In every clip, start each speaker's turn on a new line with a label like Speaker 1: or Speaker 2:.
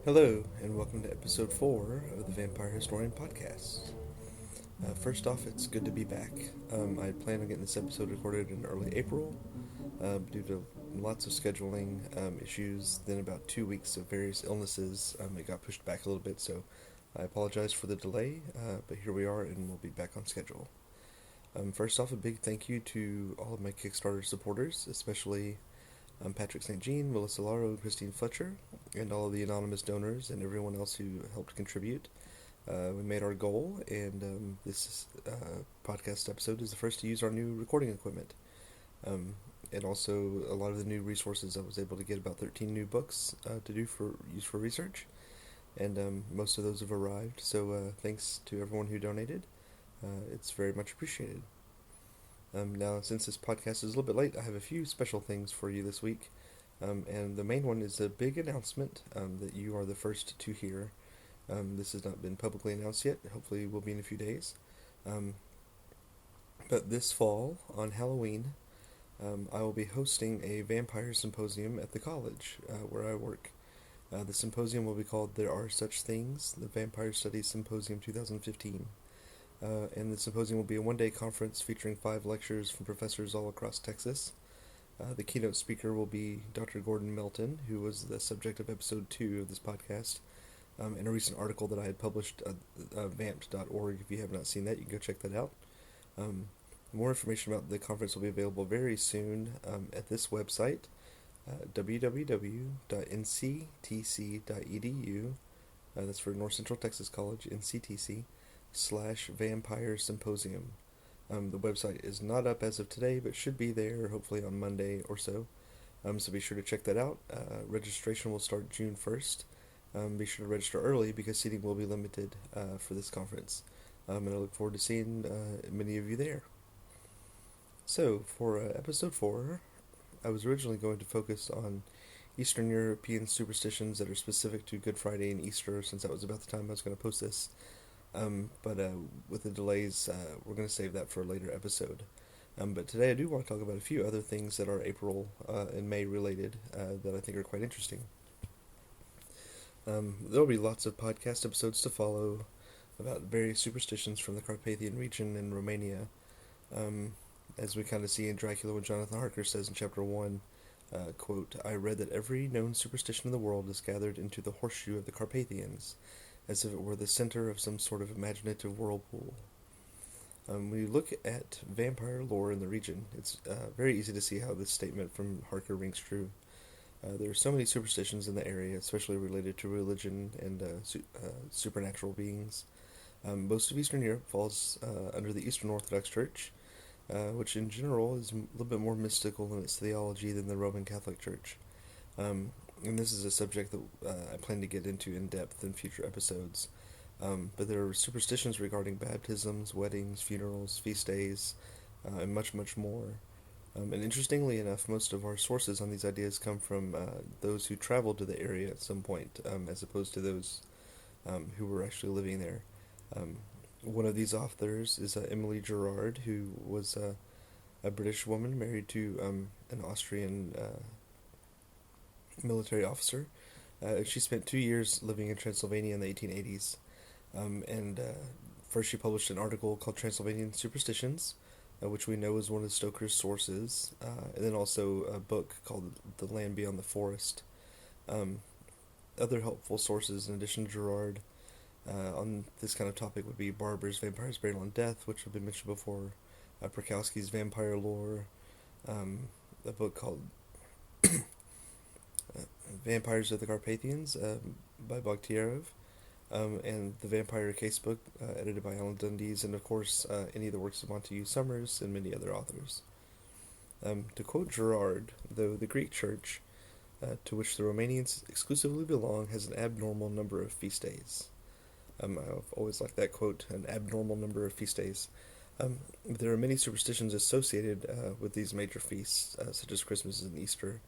Speaker 1: Hello, and welcome to episode 4 of the Vampire Historian Podcast. First off, it's good to be back. I plan on getting this episode recorded in early April due to lots of scheduling issues, then about 2 weeks of various illnesses. It got pushed back a little bit, so I apologize for the delay, but here we are, and we'll be back on schedule. First off, a big thank you to all of my Kickstarter supporters, especially Patrick St. Jean, Melissa Laro, and Christine Fletcher, and all of the anonymous donors and everyone else who helped contribute. We made our goal, and this podcast episode is the first to use our new recording equipment. And also a lot of the new resources. I was able to get about 13 new books to use for research, and most of those have arrived. So thanks to everyone who donated. It's very much appreciated. Now, since this podcast is a little bit late, I have a few special things for you this week. And the main one is a big announcement that you are the first to hear. This has not been publicly announced yet. Hopefully, it will be in a few days. But this fall, on Halloween, I will be hosting a vampire symposium at the college where I work. The symposium will be called There Are Such Things, the Vampire Studies Symposium 2015. And the symposium will be a one-day conference featuring 5 lectures from professors all across Texas. The keynote speaker will be Dr. Gordon Melton, who was the subject of episode 2 of this podcast, in a recent article that I had published at vamped.org. If you have not seen that, you can go check that out. More information about the conference will be available very soon at this website, www.nctc.edu. That's for North Central Texas College, NCTC/Vampire Symposium. The website is not up as of today, but should be there hopefully on Monday or so. So be sure to check that out. Registration will start June 1st. Be sure to register early because seating will be limited for this conference. And I look forward to seeing many of you there. So, for episode 4, I was originally going to focus on Eastern European superstitions that are specific to Good Friday and Easter, since that was about the time I was going to post this. But with the delays, we're going to save that for a later episode. But today I do want to talk about a few other things that are April and May related that I think are quite interesting. There will be lots of podcast episodes to follow about various superstitions from the Carpathian region in Romania. As we kind of see in Dracula when Jonathan Harker says in chapter 1, quote, "I read that every known superstition in the world is gathered into the horseshoe of the Carpathians, as if it were the center of some sort of imaginative whirlpool." When you look at vampire lore in the region, it's very easy to see how this statement from Harker rings true. There are so many superstitions in the area, especially related to religion and supernatural beings. Most of Eastern Europe falls under the Eastern Orthodox Church, which in general is a little bit more mystical in its theology than the Roman Catholic Church. And this is a subject that I plan to get into in depth in future episodes. But there are superstitions regarding baptisms, weddings, funerals, feast days, and much, much more. And interestingly enough, most of our sources on these ideas come from those who traveled to the area at some point, as opposed to those who were actually living there. One of these authors is Emily Gerard, who was a British woman married to an Austrian military officer. She spent 2 years living in Transylvania in the 1880s. And first she published an article called Transylvanian Superstitions, which we know is one of Stoker's sources, and then also a book called The Land Beyond the Forest. Other helpful sources, in addition to Gerard, on this kind of topic would be Barber's Vampires, Burial, and Death, which have been mentioned before, Prokowski's Vampire Lore, a book called Vampires of the Carpathians by Bogtierov, and the Vampire Casebook, edited by Alan Dundes, and of course any of the works of Montague Summers and many other authors. To quote Gerard, though the Greek Church, to which the Romanians exclusively belong, has an abnormal number of feast days. I've always liked that quote, an abnormal number of feast days. There are many superstitions associated with these major feasts, such as Christmas and Easter,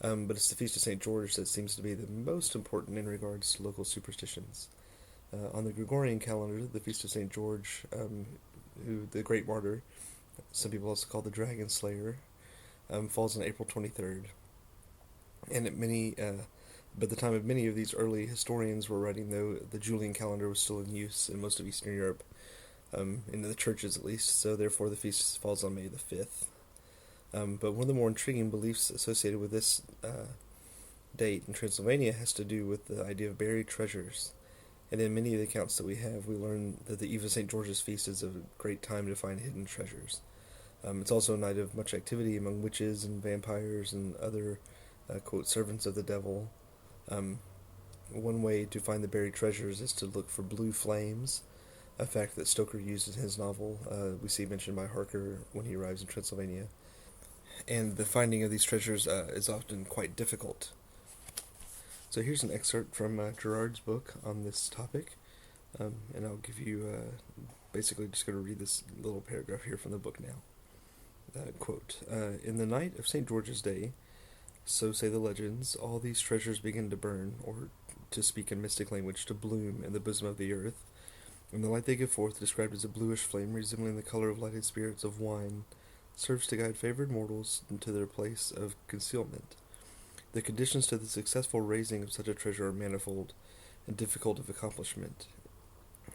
Speaker 1: but it's the Feast of St. George that seems to be the most important in regards to local superstitions. On the Gregorian calendar, the Feast of St. George, who the great martyr, some people also call the Dragon Slayer, falls on April 23rd. And many By the time of many of these early historians were writing, though, the Julian calendar was still in use in most of Eastern Europe, in the churches at least, so therefore the feast falls on May the 5th. But one of the more intriguing beliefs associated with this date in Transylvania has to do with the idea of buried treasures. And in many of the accounts that we have, we learn that the Eve of St. George's feast is a great time to find hidden treasures. It's also a night of much activity among witches and vampires and other, quote, servants of the devil. One way to find the buried treasures is to look for blue flames, a fact that Stoker used in his novel. We see mentioned by Harker when he arrives in Transylvania. And the finding of these treasures is often quite difficult. So here's an excerpt from Gerard's book on this topic, and I'll give you, basically just going to read this little paragraph here from the book now. Quote, in the night of St. George's Day, so say the legends, all these treasures begin to burn, or to speak in mystic language, to bloom in the bosom of the earth, and the light they give forth, described as a bluish flame resembling the color of lighted spirits of wine, serves to guide favored mortals into their place of concealment. The conditions to the successful raising of such a treasure are manifold and difficult of accomplishment.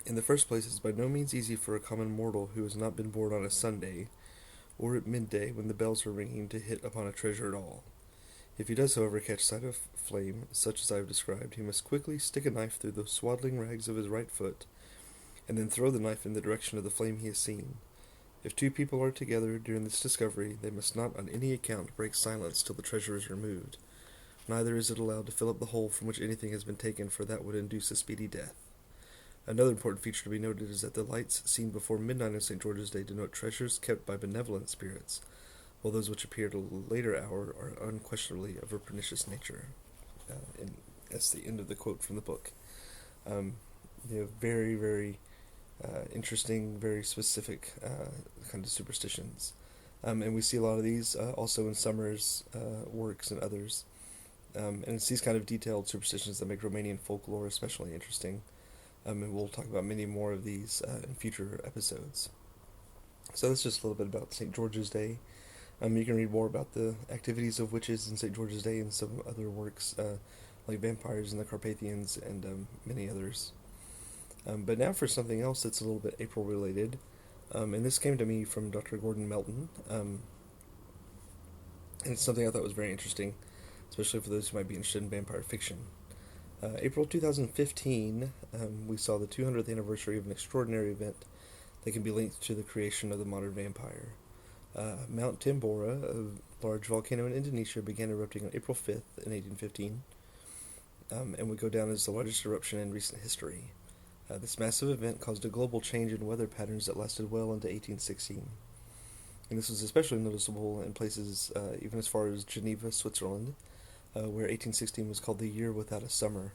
Speaker 1: In the first place, it is by no means easy for a common mortal who has not been born on a Sunday, or at midday when the bells are ringing, to hit upon a treasure at all. If he does, however, catch sight of flame, such as I have described, he must quickly stick a knife through the swaddling rags of his right foot, and then throw the knife in the direction of the flame he has seen. If two people are together during this discovery, they must not on any account break silence till the treasure is removed. Neither is it allowed to fill up the hole from which anything has been taken, for that would induce a speedy death. Another important feature to be noted is that the lights seen before midnight on St. George's Day denote treasures kept by benevolent spirits, while those which appear at a later hour are unquestionably of a pernicious nature. And that's the end of the quote from the book. Very, very interesting, very specific kind of superstitions. And we see a lot of these also in Summers' works and others. And it's these kind of detailed superstitions that make Romanian folklore especially interesting. And we'll talk about many more of these in future episodes. So that's just a little bit about St. George's Day. You can read more about the activities of witches in St. George's Day and some other works like Vampires and the Carpathians and many others. But now for something else that's a little bit April related. And this came to me from Dr. Gordon Melton. And it's something I thought was very interesting, especially for those who might be interested in vampire fiction. April 2015, we saw the 200th anniversary of an extraordinary event that can be linked to the creation of the modern vampire. Mount Tambora, a large volcano in Indonesia, began erupting on April 5th in 1815, and would go down as the largest eruption in recent history. This massive event caused a global change in weather patterns that lasted well into 1816. And this was especially noticeable in places even as far as Geneva, Switzerland, where 1816 was called the year without a summer.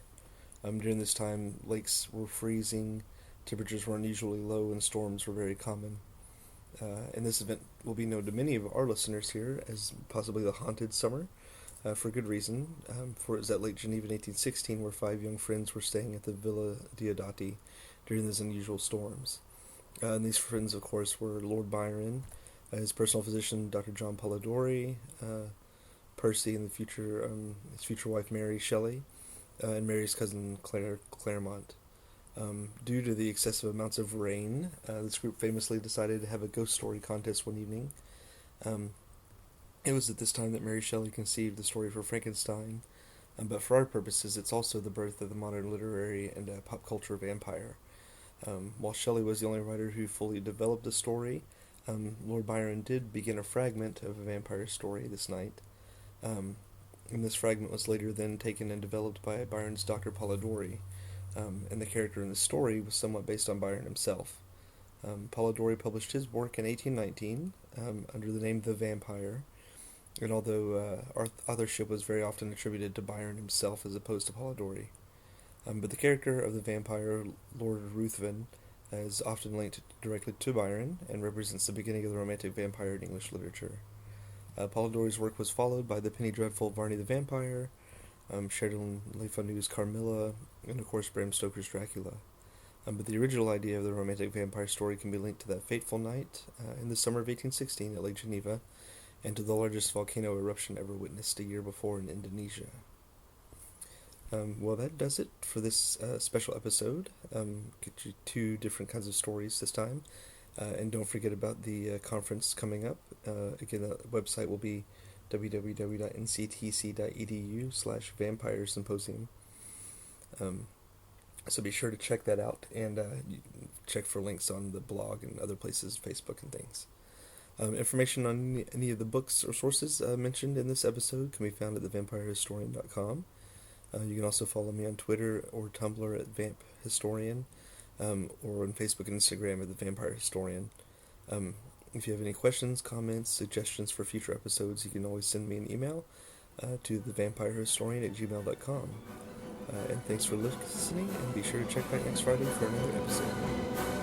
Speaker 1: During this time, lakes were freezing, temperatures were unusually low, and storms were very common. And this event will be known to many of our listeners here as possibly the haunted summer, for good reason. For it was at Lake Geneva in 1816 where 5 young friends were staying at the Villa Diodati during those unusual storms. And these friends, of course, were Lord Byron, his personal physician, Dr. John Polidori, Percy, and his future wife, Mary Shelley, and Mary's cousin, Claremont. Due to the excessive amounts of rain, this group famously decided to have a ghost story contest one evening. It was at this time that Mary Shelley conceived the story for Frankenstein, but for our purposes, it's also the birth of the modern literary and pop culture vampire. While Shelley was the only writer who fully developed the story, Lord Byron did begin a fragment of a vampire story this night, and this fragment was later then taken and developed by Byron's Dr. Polidori, and the character in the story was somewhat based on Byron himself. Polidori published his work in 1819 under the name The Vampire, and although authorship was very often attributed to Byron himself as opposed to Polidori. But the character of the vampire, Lord Ruthven, is often linked directly to Byron and represents the beginning of the romantic vampire in English literature. Polidori's work was followed by the penny dreadful Varney the Vampire, Sheridan Le Fanu's Carmilla, and of course Bram Stoker's Dracula. But the original idea of the romantic vampire story can be linked to that fateful night in the summer of 1816 at Lake Geneva, and to the largest volcano eruption ever witnessed a year before in Indonesia. Well, that does it for this special episode. Get you two different kinds of stories this time. And don't forget about the conference coming up. Again, the website will be www.nctc.edu/vampire symposium. Um, so be sure to check that out and check for links on the blog and other places, Facebook and things. Information on any of the books or sources mentioned in this episode can be found at thevampirehistorian.com. You can also follow me on Twitter or Tumblr at Vamp Historian, or on Facebook and Instagram at The Vampire Historian. If you have any questions, comments, suggestions for future episodes, you can always send me an email to thevampirehistorian@gmail.com. And thanks for listening, and be sure to check back next Friday for another episode.